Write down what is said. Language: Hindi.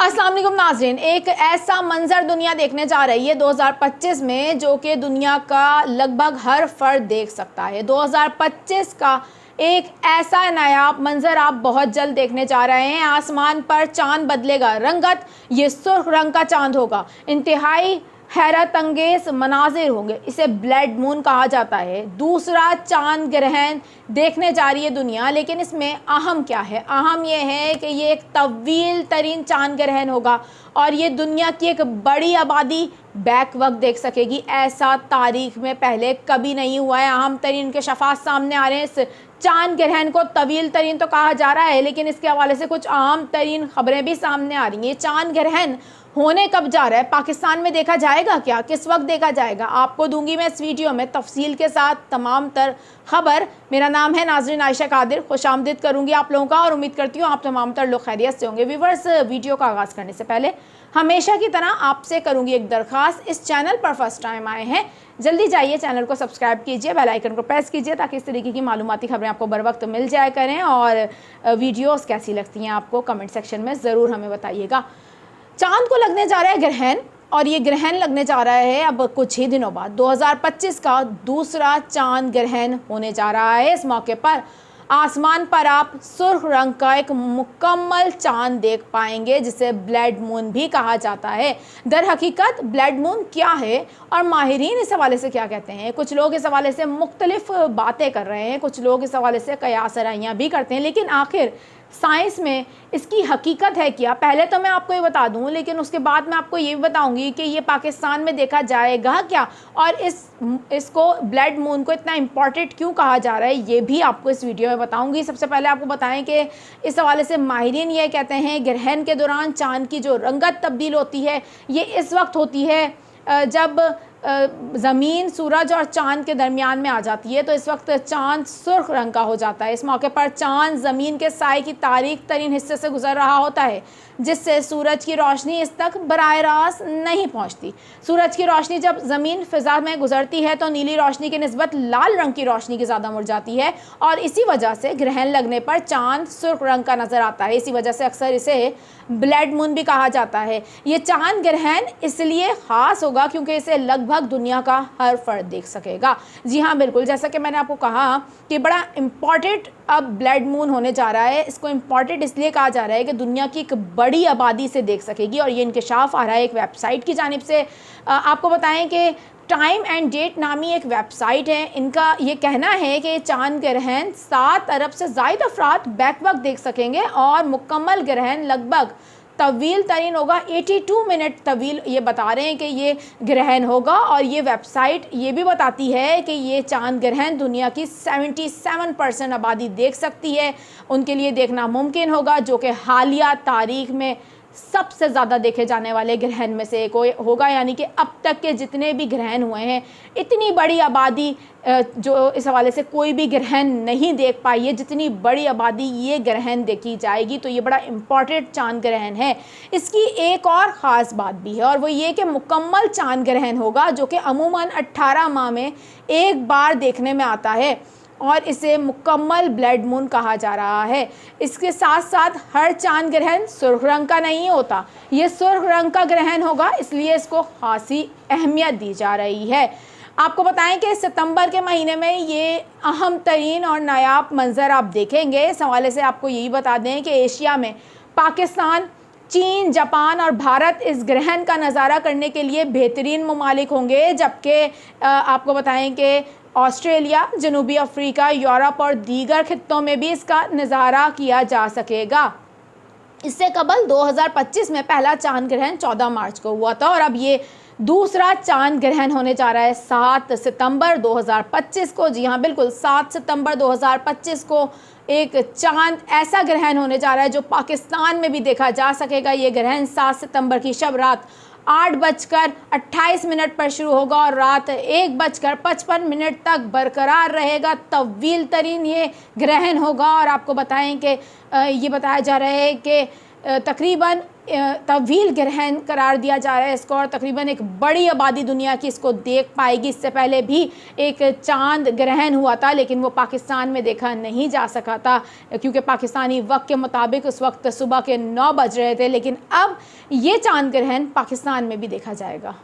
अस्सलाम वालेकुम नाज़रीन, एक ऐसा मंजर दुनिया देखने जा रही है 2025 में जो कि दुनिया का लगभग हर फर्द देख सकता है। 2025 का एक ऐसा नायाब मंजर आप बहुत जल्द देखने जा रहे हैं। आसमान पर चांद बदलेगा रंगत, ये सुर्ख रंग का चांद होगा। इंतहाई हैरत अंगेज मनाजिर होंगे। इसे ब्लड मून कहा जाता है। दूसरा चांद ग्रहण देखने जा रही है दुनिया, लेकिन इसमें अहम क्या है? अहम यह है कि ये एक तवील तरीन चांद ग्रहण होगा और ये दुनिया की एक बड़ी आबादी बैक वक्त देख सकेगी। ऐसा तारीख में पहले कभी नहीं हुआ है। अहम तरीन के शफात सामने आ रहे हैं। इस चांद ग्रहण को तवील तरीन तो कहा जा रहा है, लेकिन इसके हवाले से कुछ अहम तरीन खबरें भी सामने आ रही हैं। चांद ग्रहण होने कब जा रहा है? पाकिस्तान में देखा जाएगा क्या? किस वक्त देखा जाएगा? आपको दूंगी मैं इस वीडियो में तफसील के साथ तमाम तर खबर। मेरा नाम है नाज़रीन आयशा कादिर। खुशामदीद करूंगी आप लोगों का और उम्मीद करती हूँ आप तमाम तर लोग खैरियत से होंगे। व्यूवर्स, वीडियो का आगाज़ करने से पहले हमेशा की तरह आपसे करूंगी एक दरख्वास्त। इस चैनल पर फर्स्ट टाइम आए हैं, जल्दी जाइए चैनल को सब्सक्राइब कीजिए, बेल आइकन को प्रेस कीजिए ताकि इस तरीके की मालूमाती खबरें आपको बर वक्त मिल जाया करें। और वीडियोस कैसी लगती हैं आपको कमेंट सेक्शन में ज़रूर हमें बताइएगा। चांद को लगने जा रहा है ग्रहण, और ये ग्रहण लगने जा रहा है अब कुछ ही दिनों बाद। 2025 का दूसरा चांद ग्रहण होने जा रहा है। इस मौके पर आसमान पर आप सुर्ख रंग का एक मुकम्मल चांद देख पाएंगे, जिसे ब्लड मून भी कहा जाता है। दर हकीकत ब्लड मून क्या है और माहिरीन इस हवाले से क्या कहते हैं? कुछ लोग इस हवाले से मुख्तलिफ बातें कर रहे हैं, कुछ लोग इस हवाले से कयासराइयाँ भी करते हैं, लेकिन आखिर साइंस में इसकी हकीकत है क्या? पहले तो मैं आपको ये बता दूं, लेकिन उसके बाद मैं आपको ये भी बताऊंगी कि ये पाकिस्तान में देखा जाएगा क्या, और इसको ब्लड मून को इतना इम्पॉर्टेंट क्यों कहा जा रहा है, ये भी आपको इस वीडियो में बताऊंगी। सबसे पहले आपको बताएं कि इस हवाले से माहिरीन ये कहते हैं ग्रहण के दौरान चाँद की जो रंगत तब्दील होती है ये इस वक्त होती है जब ज़मीन सूरज और चाँद के दरमियान में आ जाती है, तो इस वक्त चाँद सुर्ख रंग का हो जाता है। इस मौके पर चाँद ज़मीन के साए की तारीक तरीन हिस्से से गुजर रहा होता है, जिससे सूरज की रोशनी इस तक बराह रास्त नहीं पहुंचती। सूरज की रोशनी जब ज़मीन फ़िज़ा में गुजरती है तो नीली रोशनी की निस्बत लाल रंग की रोशनी की ज़्यादा मुड़ जाती है, और इसी वजह से ग्रहण लगने पर चाँद सुर्ख रंग का नज़र आता है। इसी वजह से अक्सर इसे ब्लड मून भी कहा जाता है। ये चाँद ग्रहण इसलिए ख़ास होगा क्योंकि इसे लगभग दुनिया का हर फर्द देख सकेगा। जी हाँ, बिल्कुल, जैसा कि मैंने आपको कहा कि बड़ा इम्पॉर्टेंट अब ब्लड मून होने जा रहा है। इसको इम्पॉर्टेंट इसलिए कहा जा रहा है कि दुनिया की एक बड़ी आबादी से देख सकेगी, और ये इंकशाफ आ रहा है एक वेबसाइट की जानिब से। आपको बताएं कि टाइम एंड डेट नामी एक वेबसाइट है, इनका ये कहना है कि चांद ग्रहण 7 अरब से ज़ायद अफराद बैक वक्त देख सकेंगे, और मुकम्मल ग्रहण लगभग तवील तरीन होगा। 82 मिनट तवील ये बता रहे हैं कि ये ग्रहण होगा, और ये वेबसाइट ये भी बताती है कि ये चांद ग्रहण दुनिया की 77% आबादी देख सकती है। उनके लिए देखना मुमकिन होगा, जो कि हालिया तारीख में सबसे ज़्यादा देखे जाने वाले ग्रहण में से एक होगा। यानी कि अब तक के जितने भी ग्रहण हुए हैं, इतनी बड़ी आबादी जो इस हवाले से कोई भी ग्रहण नहीं देख पाई है, जितनी बड़ी आबादी ये ग्रहण देखी जाएगी, तो ये बड़ा इम्पॉर्टेंट चांद ग्रहण है। इसकी एक और ख़ास बात भी है, और वो ये कि मुकम्मल चांद ग्रहण होगा, जो कि अमूमन 18 माह में एक बार देखने में आता है, और इसे मुकम्मल ब्लड मून कहा जा रहा है। इसके साथ साथ हर चांद ग्रहण सुर्ख रंग का नहीं होता, ये सुर्ख रंग का ग्रहण होगा, इसलिए इसको खासी अहमियत दी जा रही है। आपको बताएं कि सितंबर के महीने में ये अहम तरीन और नायाब मंजर आप देखेंगे। इस हवाले से आपको यही बता दें कि एशिया में पाकिस्तान, चीन, जापान और भारत इस ग्रहण का नज़ारा करने के लिए बेहतरीन ममालिक होंगे, जबकि आपको बताएं कि ऑस्ट्रेलिया, जनूबी अफ्रीका, यूरोप और दीगर खित्तों में भी इसका नज़ारा किया जा सकेगा। इससे कबल 2025 में पहला चांद ग्रहण 14 मार्च को हुआ था, और अब ये दूसरा चांद ग्रहण होने जा रहा है 7 सितंबर 2025 को। जी हाँ, बिल्कुल, 7 सितंबर 2025 को एक चांद ऐसा ग्रहण होने जा रहा है जो पाकिस्तान में भी देखा जा सकेगा। ये ग्रहण 7 सितंबर की शब रात 8:28 पर शुरू होगा और रात 1:55 तक बरकरार रहेगा। तवील तरीन ये ग्रहण होगा, और आपको बताएं कि ये बताया जा रहा है कि तकरीबन तवील ग्रहण करार दिया जा रहा है इसको, और तकरीबन एक बड़ी आबादी दुनिया की इसको देख पाएगी। इससे पहले भी एक चांद ग्रहण हुआ था, लेकिन वो पाकिस्तान में देखा नहीं जा सका था क्योंकि पाकिस्तानी वक्त के मुताबिक उस वक्त सुबह के 9 बज रहे थे। लेकिन अब ये चांद ग्रहण पाकिस्तान में भी देखा जाएगा।